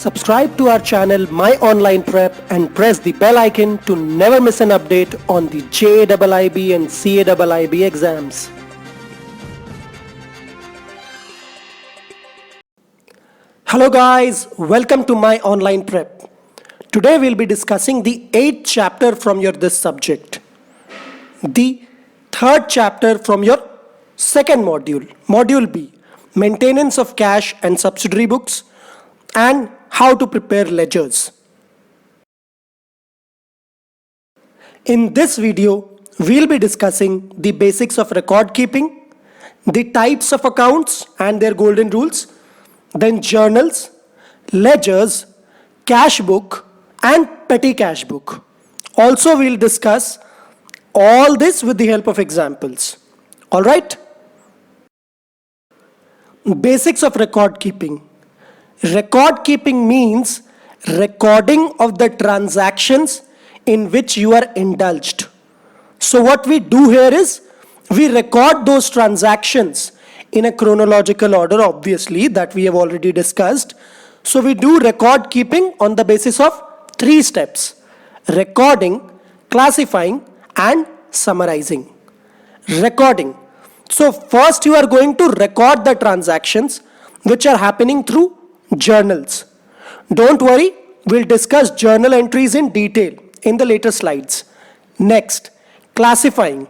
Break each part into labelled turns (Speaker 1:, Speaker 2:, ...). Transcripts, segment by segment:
Speaker 1: Subscribe to our channel My Online Prep and press the bell icon to never miss an update on the JIIB and CAIIB exams. Hello guys, welcome to My Online Prep. Today we'll be discussing the 8th chapter from your this subject. The 3rd chapter from your second module, Module B, Maintenance of Cash and Subsidiary Books, and how to prepare ledgers. In this video, we'll be discussing the basics of record keeping, the types of accounts and their golden rules, then journals, ledgers, cash book and petty cash book. Also, we'll discuss all this with the help of examples. Alright? Basics of record keeping. Record keeping means recording of the transactions in which you are indulged. So what we do here is we record those transactions in a chronological order, obviously, that we have already discussed. So we do record keeping on the basis of 3 steps: recording, classifying and summarizing. Recording. So first you are going to record the transactions which are happening through journals. Don't worry, we'll discuss journal entries in detail in the later slides. Next, classifying.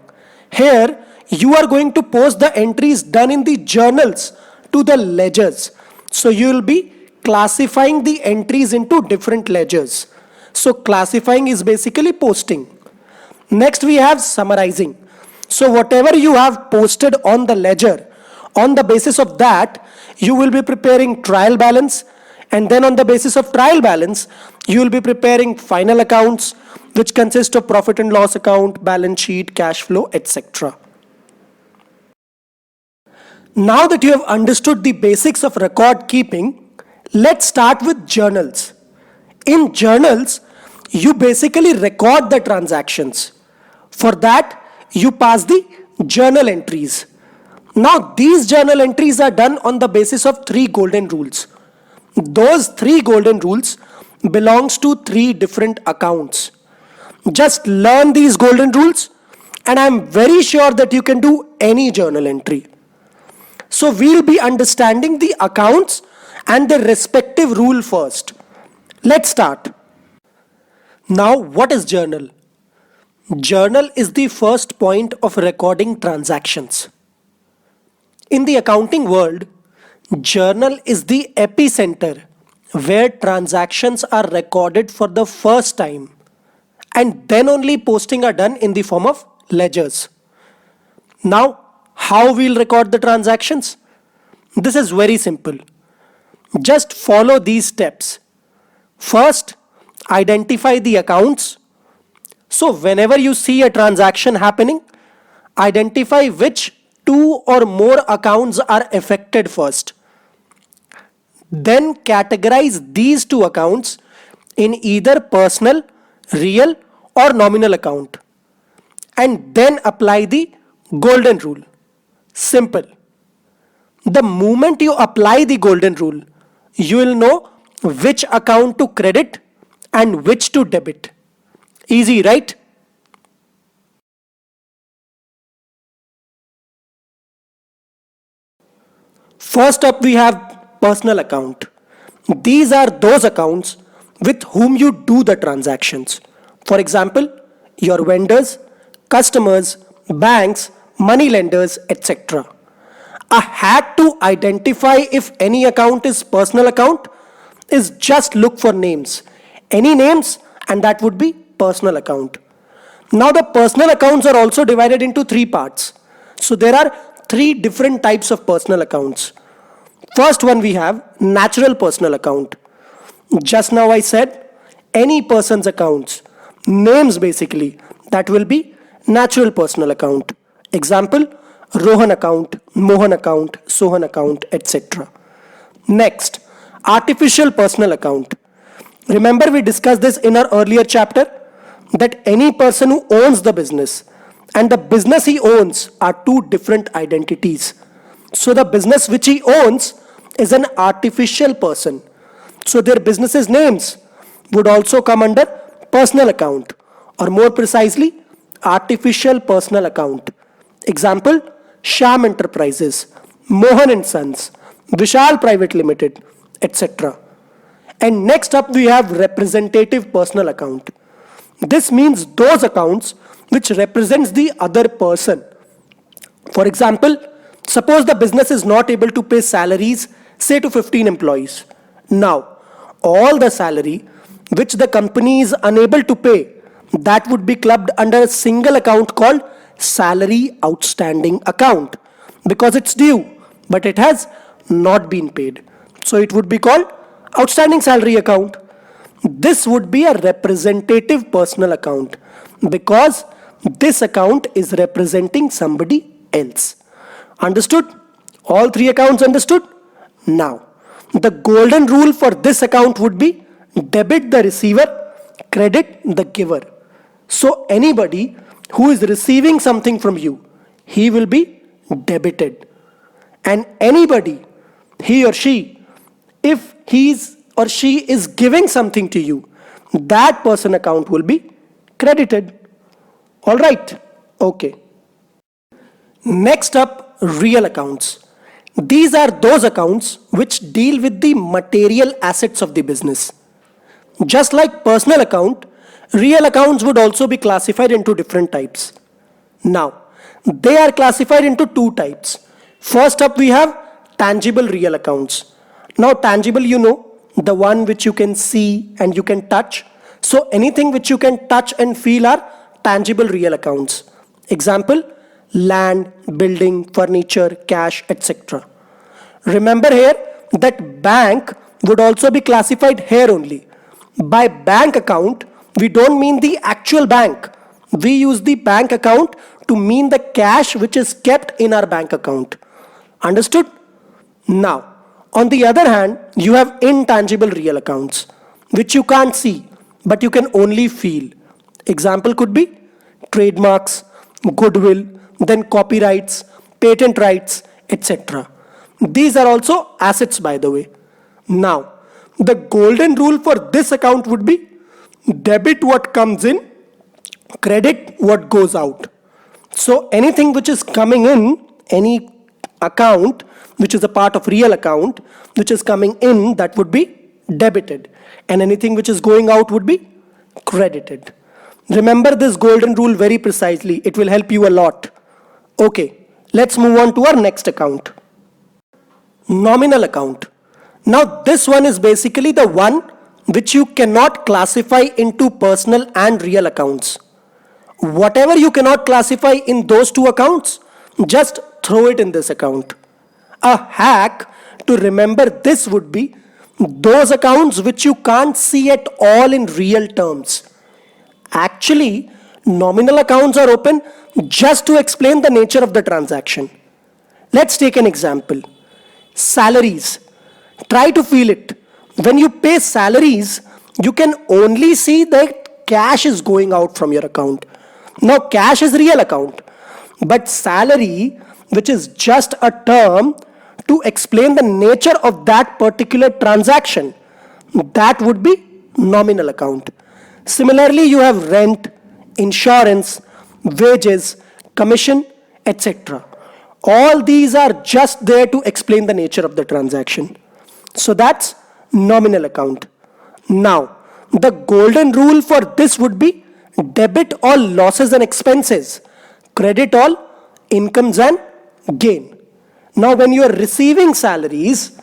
Speaker 1: Here you are going to post the entries done in the journals to the ledgers. So you will be classifying the entries into different ledgers. So classifying is basically posting. Next we have summarizing. So whatever you have posted on the ledger, on the basis of that, you will be preparing trial balance, and then on the basis of trial balance, you will be preparing final accounts, which consist of profit and loss account, balance sheet, cash flow, etc. Now that you have understood the basics of record keeping, let's start with journals. In journals, you basically record the transactions. For that, you pass the journal entries. Now these journal entries are done on the basis of 3 golden rules. Those 3 golden rules belongs to 3 different accounts. Just learn these golden rules and I'm very sure that you can do any journal entry. So we'll be understanding the accounts and their respective rule first. Let's start. Now what is journal? Journal is the first point of recording transactions. In the accounting world, journal is the epicenter where transactions are recorded for the first time, and then only posting are done in the form of ledgers. Now, how we'll record the transactions? This is very simple. Just follow these steps. First, identify the accounts. So whenever you see a transaction happening, identify which 2 or more accounts are affected first. Then categorize these 2 accounts in either personal, real or nominal account. And then apply the golden rule. Simple. The moment you apply the golden rule, you will know which account to credit and which to debit. Easy, right? First up we have personal account. These are those accounts with whom you do the transactions. For example, your vendors, customers, banks, money lenders, etc. A hack to identify if any account is personal account is just look for names. Any names and that would be personal account. Now the personal accounts are also divided into 3 parts. So there are 3 different types of personal accounts. First one we have natural personal account. Just now I said any person's accounts, names basically, that will be natural personal account. Example, Rohan account, Mohan account, Sohan account, etc. Next, artificial personal account. Remember we discussed this in our earlier chapter that any person who owns the business and the business he owns are 2 different identities. So the business which he owns is an artificial person. So their businesses names would also come under personal account, or more precisely, artificial personal account. Example, Sham Enterprises, Mohan and Sons, Vishal Private Limited, etc. And next up we have representative personal account. This means those accounts which represents the other person. For example, suppose the business is not able to pay salaries, say to 15 employees. Now, all the salary which the company is unable to pay, that would be clubbed under a single account called salary outstanding account, because it's due but it has not been paid. So it would be called outstanding salary account. This would be a representative personal account because this account is representing somebody else. Understood? All three accounts understood? Now, the golden rule for this account would be debit the receiver, credit the giver. So anybody who is receiving something from you, he will be debited. And anybody, he or she, if he's or she is giving something to you, that person account will be credited. All right, okay. Next up, real accounts. These are those accounts which deal with the material assets of the business. Just like personal account, real accounts would also be classified into different types. Now, they are classified into two types. First up, we have tangible real accounts. Now, tangible, you know, the one which you can see and you can touch. So anything which you can touch and feel are tangible real accounts. Example, land, building, furniture, cash, etc. Remember here that bank would also be classified here only. By bank account, we don't mean the actual bank. We use the bank account to mean the cash which is kept in our bank account. Understood? Now, on the other hand, you have intangible real accounts, which you can't see, but you can only feel. Example could be trademarks, goodwill, then copyrights, patent rights, etc. These are also assets, by the way. Now, the golden rule for this account would be debit what comes in, credit what goes out. So anything which is coming in, any account which is a part of real account, which is coming in, that would be debited. And anything which is going out would be credited. Remember this golden rule very precisely. It will help you a lot. Okay, let's move on to our next account. Nominal account. Now this one is basically the one which you cannot classify into personal and real accounts. Whatever you cannot classify in those two accounts, just throw it in this account. A hack to remember this would be those accounts which you can't see at all in real terms. Actually, nominal accounts are open just to explain the nature of the transaction. Let's take an example. Salaries. Try to feel it. When you pay salaries, you can only see that cash is going out from your account. Now, cash is real account, but salary, which is just a term to explain the nature of that particular transaction, that would be nominal account. Similarly, you have rent, insurance, wages, commission, etc. All these are just there to explain the nature of the transaction. So that's nominal account. Now, the golden rule for this would be debit all losses and expenses, credit all incomes and gain. Now, when you are receiving salaries,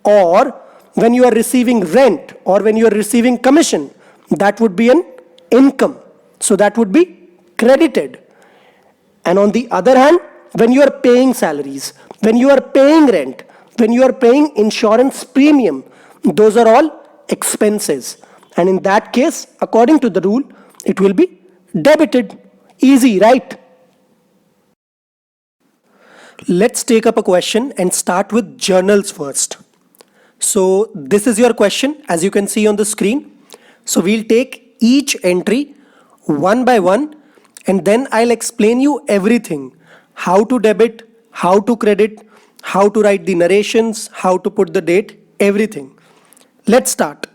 Speaker 1: or when you are receiving rent, or when you are receiving commission, that would be an income. So that would be credited. And on the other hand, when you are paying salaries, when you are paying rent, when you are paying insurance premium, those are all expenses. And in that case, according to the rule, it will be debited. Easy, right? Let's take up a question and start with journals first. So this is your question, as you can see on the screen. So we'll take each entry one by one, and then I'll explain you everything. How to debit, how to credit, how to write the narrations, how to put the date, everything. Let's start.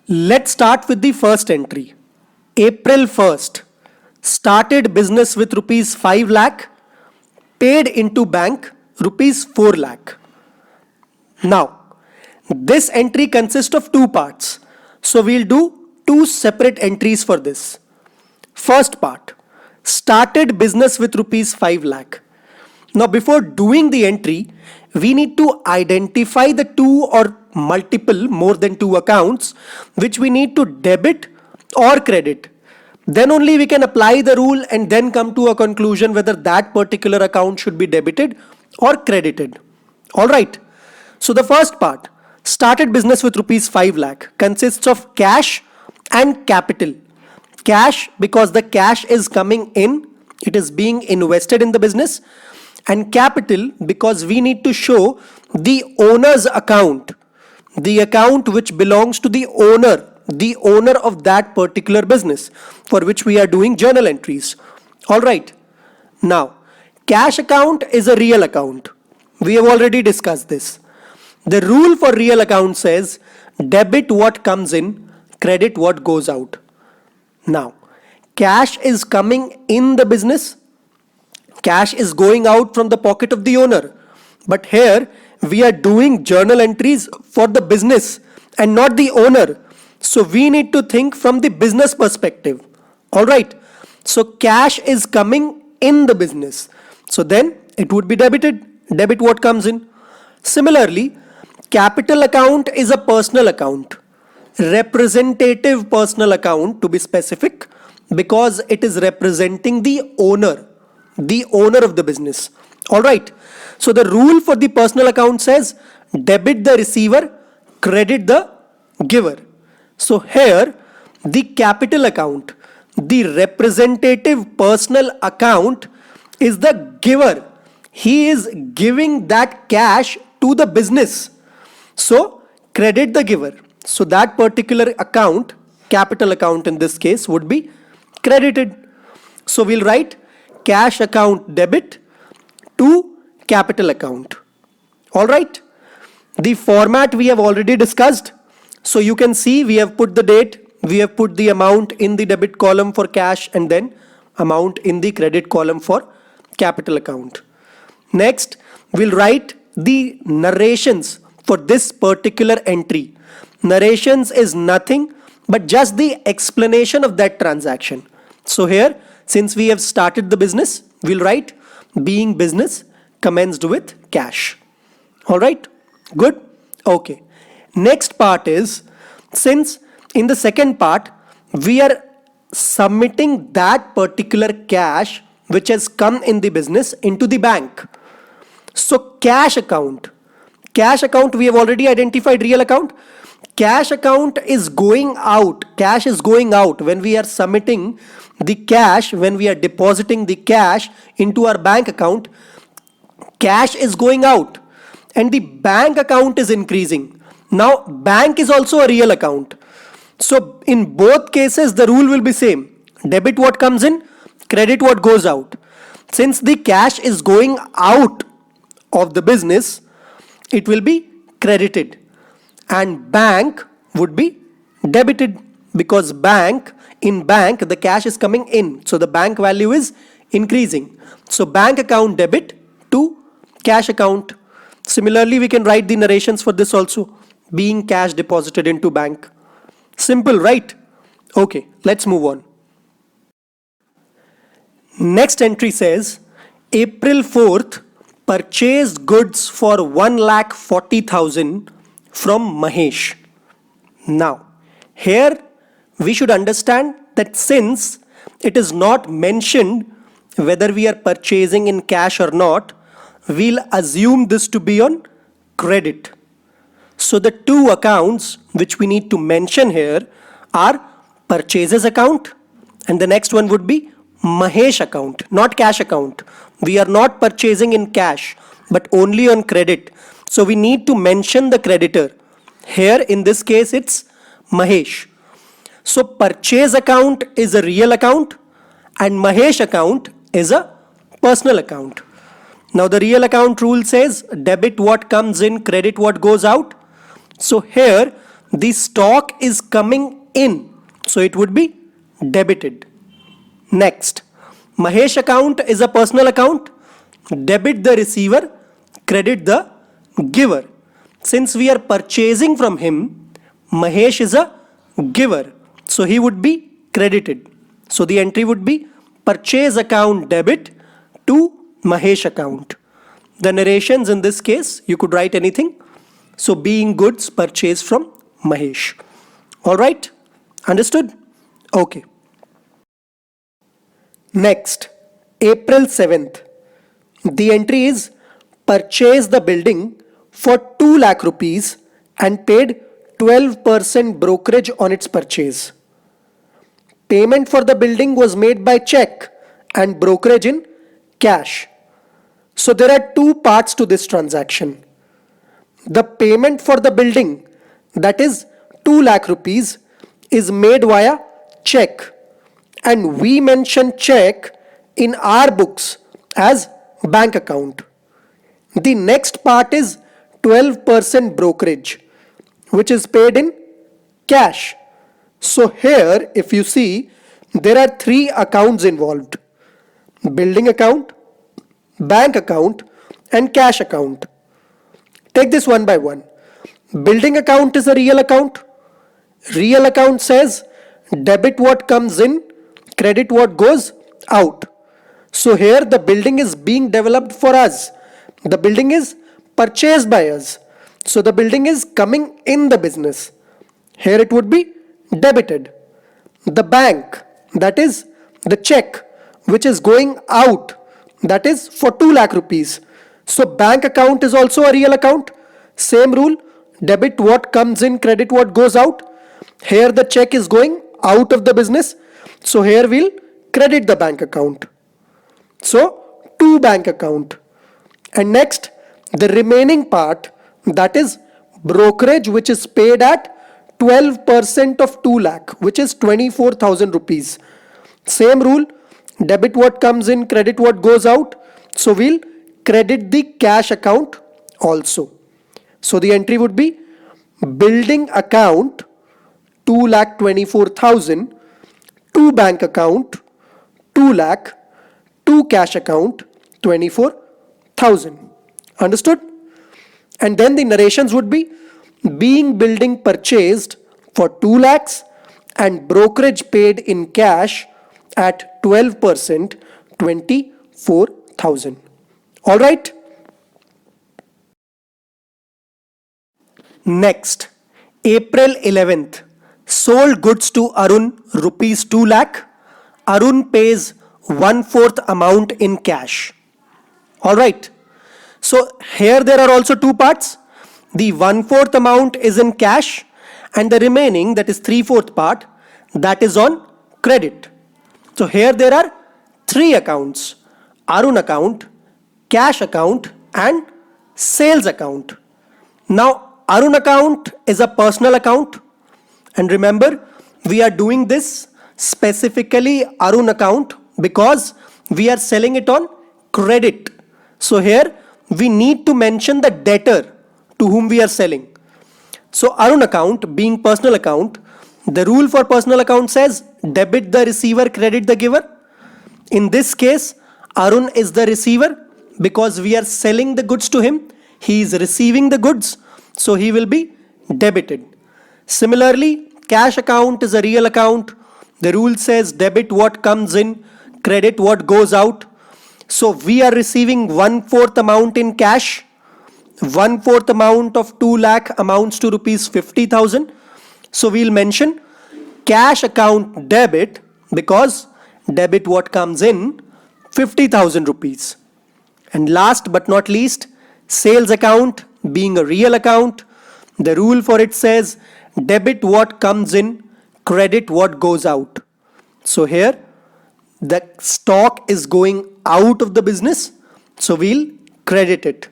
Speaker 1: Let's start with the first entry. April 1st. Started business with rupees 5 lakh. Paid into bank rupees 4 lakh. Now, this entry consists of two parts. So we'll do two separate entries for this. First part. Started business with rupees 5 lakh. Now, before doing the entry, we need to identify the two or multiple more than two accounts which we need to debit or credit. Then only we can apply the rule and then come to a conclusion whether that particular account should be debited or credited. Alright. So the first part, started business with rupees 5 lakh, consists of cash and capital. Cash because the cash is coming in, it is being invested in the business, and capital because we need to show the owner's account, the account which belongs to the owner of that particular business for which we are doing journal entries. All right. Now, cash account is a real account. We have already discussed this. The rule for real account says debit what comes in, credit what goes out. Now, cash is coming in the business, cash is going out from the pocket of the owner. But here we are doing journal entries for the business and not the owner. So we need to think from the business perspective. Alright. So cash is coming in the business. So then it would be debited. Debit what comes in. Similarly, capital account is a personal account. Representative personal account to be specific because it is representing the owner of the business. Alright. So the rule for the personal account says debit the receiver, credit the giver. So here the capital account, the representative personal account is the giver. He is giving that cash to the business. So credit the giver. So that particular account, capital account in this case, would be credited. So we'll write cash account debit to capital account. Alright. The format we have already discussed. So you can see we have put the date, we have put the amount in the debit column for cash and then amount in the credit column for capital account. Next, we'll write the narrations for this particular entry. Narrations is nothing but just the explanation of that transaction. So here, since we have started the business, we'll write being business commenced with cash. Alright, good. Okay. Next part is, since in the second part, we are submitting that particular cash which has come in the business into the bank. So cash account we have already identified real account. Cash account is going out. Cash is going out when we are submitting the cash, when we are depositing the cash into our bank account. Cash is going out and the bank account is increasing. Now bank is also a real account. So in both cases the rule will be same. Debit what comes in, credit what goes out. Since the cash is going out of the business, it will be credited and bank would be debited because in bank the cash is coming in, so the bank value is increasing. So bank account debit to cash account. Similarly, we can write the narrations for this also, being cash deposited into bank. Simple, right? Okay, let's move on. Next entry says April 4th purchased goods for 1,40,000 from Mahesh. Now, here we should understand that since it is not mentioned whether we are purchasing in cash or not, we'll assume this to be on credit. So the two accounts which we need to mention here are purchases account and the next one would be Mahesh account, not cash account. We are not purchasing in cash but only on credit. So we need to mention the creditor. Here in this case it's Mahesh. So purchase account is a real account and Mahesh account is a personal account. Now the real account rule says debit what comes in, credit what goes out. So here the stock is coming in, so it would be debited. Next, Mahesh account is a personal account. Debit the receiver, credit the giver. Since we are purchasing from him, Mahesh is a giver, so he would be credited. So the entry would be purchase account debit to Mahesh account. The narrations in this case, you could write anything. So being goods purchased from Mahesh. Alright, understood? Okay. Next, April 7th. The entry is purchase the building for 2 lakh rupees and paid 12% brokerage on its purchase. Payment for the building was made by check and brokerage in cash. So there are two parts to this transaction. The payment for the building, that is 2 lakh rupees, is made via check and we mention check in our books as bank account. The next part is 12% brokerage which is paid in cash. So here if you see there are 3 accounts involved: building account, bank account and cash account. Take this one by one. Building account is a real account. Real account says debit what comes in, credit what goes out. So here the building is being developed for us. The building is purchased by us. So the building is coming in the business. Here it would be debited. The bank, that is the check which is going out, that is for 2 lakh rupees. So bank account is also a real account. Same rule, debit what comes in, credit what goes out. Here the check is going out of the business. So here we'll credit the bank account. So to bank account. And next, the remaining part, that is brokerage which is paid at 12% of 2 lakh, which is 24,000 rupees. Same rule, debit what comes in, credit what goes out. So we'll credit the cash account also. So the entry would be building account 2,24,000, to bank account 2 lakh, to cash account 24,000. Understood? And then the narrations would be being building purchased for 2 lakhs and brokerage paid in cash at 12%, 24,000. All right. Next, April 11th, sold goods to Arun rupees 2 lakh. Arun pays 1/4 amount in cash. All right. So here there are also two parts. The 1/4 amount is in cash and the remaining, that is 3/4 part, that is on credit. So here there are 3 accounts: Arun account, cash account and sales account. Now Arun account is a personal account, and remember we are doing this specifically Arun account because we are selling it on credit. So here we need to mention the debtor to whom we are selling. So Arun account being personal account, the rule for personal account says debit the receiver, credit the giver. In this case, Arun is the receiver because we are selling the goods to him. He is receiving the goods, so he will be debited. Similarly, cash account is a real account. The rule says debit what comes in, credit what goes out. So we are receiving 1/4 amount in cash. 1/4 amount of 2 lakh amounts to rupees 50,000. So we'll mention cash account debit because debit what comes in 50,000 rupees. And last but not least, sales account being a real account, the rule for it says debit what comes in, credit what goes out. So here the stock is going out of the business, so we'll credit it.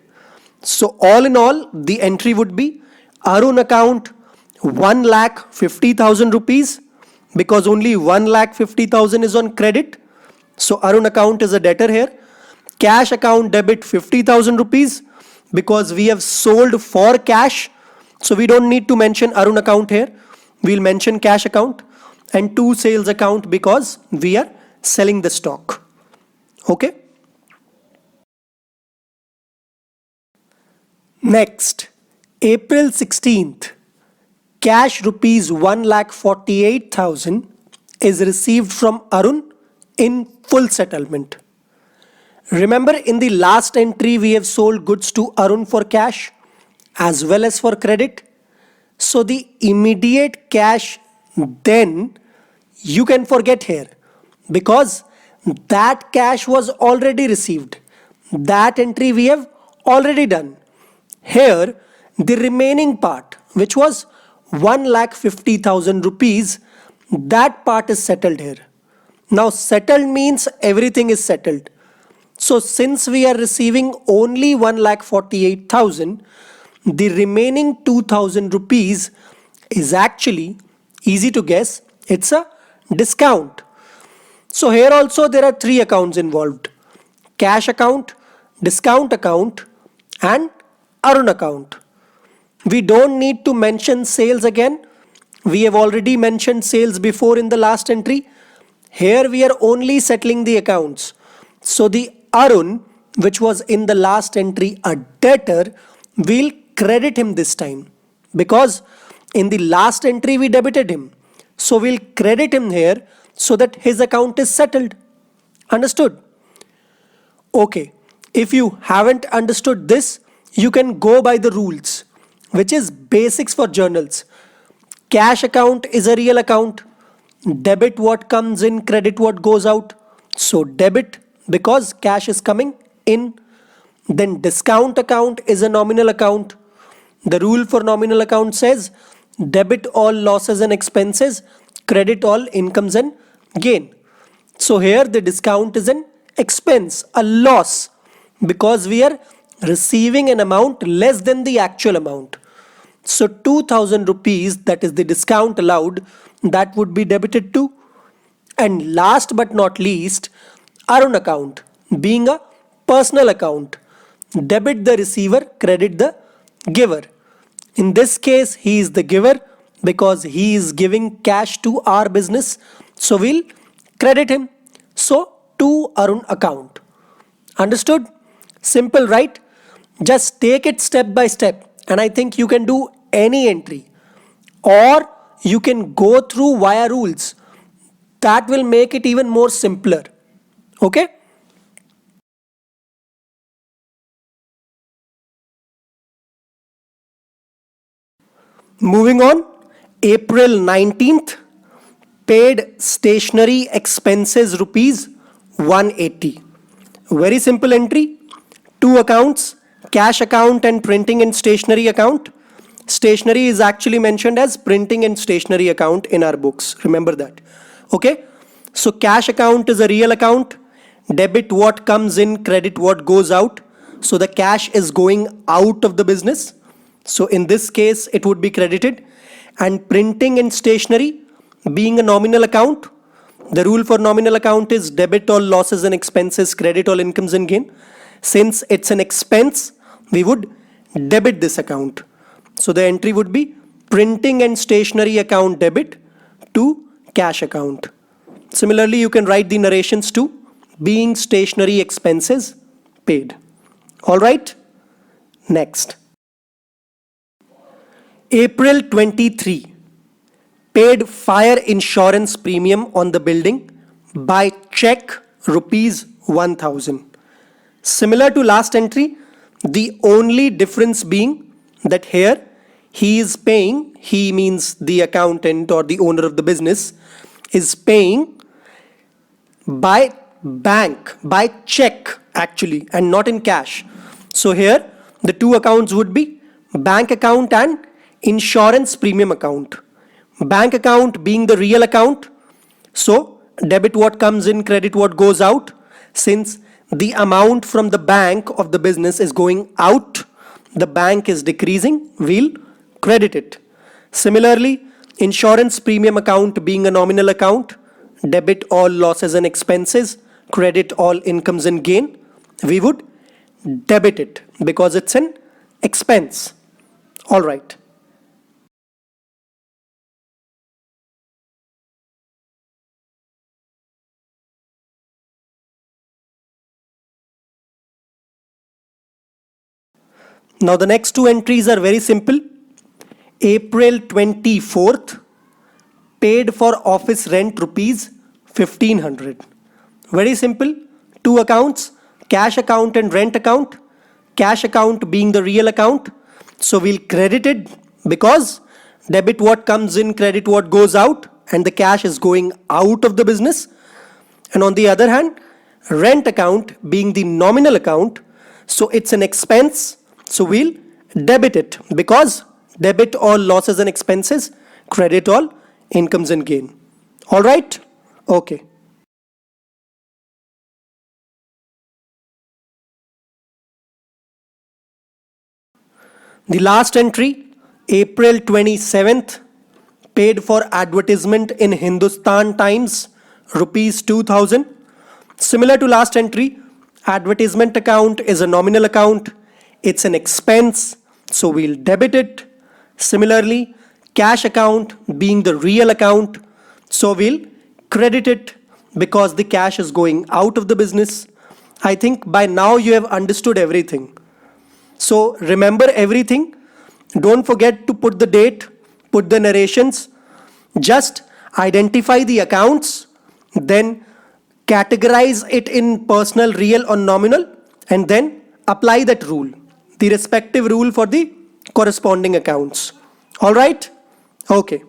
Speaker 1: So all in all, the entry would be Arun account 1,50,000 rupees, because only 1,50,000 is on credit. So Arun account is a debtor here. Cash account debit 50,000 rupees because we have sold for cash. So we don't need to mention Arun account here. We'll mention cash account. And 2 sales account because we are selling the stock. Okay. Next, April 16th, cash rupees 1,48,000 is received from Arun in full settlement. Remember, in the last entry we have sold goods to Arun for cash as well as for credit. So the immediate cash then you can forget here, because that cash was already received. That entry we have already done. Here the remaining part, which was 1,50,000 rupees, that part is settled here. Now settled means everything is settled. So since we are receiving only 1,48,000, the remaining 2,000 rupees is actually easy to guess. It's a discount. So here also there are 3 accounts involved: cash account, discount account, and Arun account. We don't need to mention sales again. We have already mentioned sales before in the last entry. Here we are only settling the accounts. So the Arun, which was in the last entry a debtor, we'll credit him this time, because in the last entry we debited him. So we'll credit him here so that his account is settled. Understood? Okay. If you haven't understood this, you can go by the rules, which is basics for journals. Cash account is a real account. Debit what comes in, credit what goes out. So debit because cash is coming in. Then discount account is a nominal account. The rule for nominal account says debit all losses and expenses, credit all incomes and gain. So here the discount is an expense, a loss, because we are receiving an amount less than the actual amount. So 2,000 rupees, that is the discount allowed, that would be debited too. And last but not least, Arun account being a personal account, debit the receiver, credit the giver. In this case, he is the giver because he is giving cash to our business. So we'll credit him. So to Arun account. Understood? Simple, right? Just take it step by step, and I think you can do any entry, or you can go through via rules. That will make it even more simpler. Okay? Moving on, April 19th, paid stationery expenses rupees 180. Very simple entry. 2 accounts, cash account and printing and stationery account. Stationery is actually mentioned as printing and stationery account in our books. Remember that. Okay. So cash account is a real account. Debit what comes in, credit what goes out. So the cash is going out of the business. So in this case, it would be credited. And printing and stationery being a nominal account. The rule for nominal account is debit all losses and expenses, credit all incomes and gain. Since it's an expense, we would debit this account. So the entry would be printing and stationery account debit to cash account. Similarly, you can write the narrations too, being stationery expenses paid. All right. Next. April 23. Paid fire insurance premium on the building by check rupees 1,000. Similar to last entry, the only difference being that here he is paying, he means the accountant or the owner of the business is paying by bank, by check, actually, and not in cash. So here the two accounts would be bank account and insurance premium account. Bank account being the real account, so debit what comes in, credit what goes out. Since the amount from the bank of the business is going out, the bank is decreasing, we'll credit it. Similarly, insurance premium account being a nominal account, debit all losses and expenses, credit all incomes and gain, we would debit it because it's an expense. All right. Now the next two entries are very simple. April 24th, paid for office rent rupees 1500. Very simple. Two accounts, cash account and rent account. Cash account being the real account. So we'll credit it because debit what comes in, credit what goes out, and the cash is going out of the business. And on the other hand, rent account being the nominal account, so it's an expense, so we'll debit it because debit all losses and expenses, credit all incomes and gain. All right? Okay. The last entry, April 27th, paid for advertisement in Hindustan Times, rupees 2000. Similar to last entry, advertisement account is a nominal account, it's an expense, so we'll debit it. Similarly, cash account being the real account, so we'll credit it because the cash is going out of the business. I think by now you have understood everything. So remember everything. Don't forget to put the date, put the narrations. Just identify the accounts, then categorize it in personal, real, or nominal, and then apply that rule, the respective rule for the corresponding accounts. All right? Okay.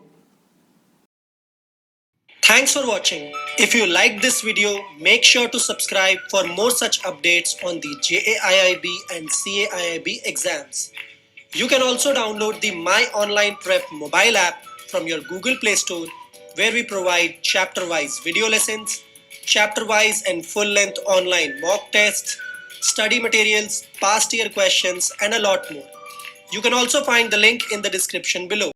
Speaker 1: Thanks for watching. If you liked this video, make sure to subscribe for more such updates on the JAIIB and CAIIB exams. You can also download the My Online Prep mobile app from your Google Play Store, where we provide chapter-wise video lessons, chapter-wise and full-length online mock tests, study materials, past year questions, and a lot more. You can also find the link in the description below.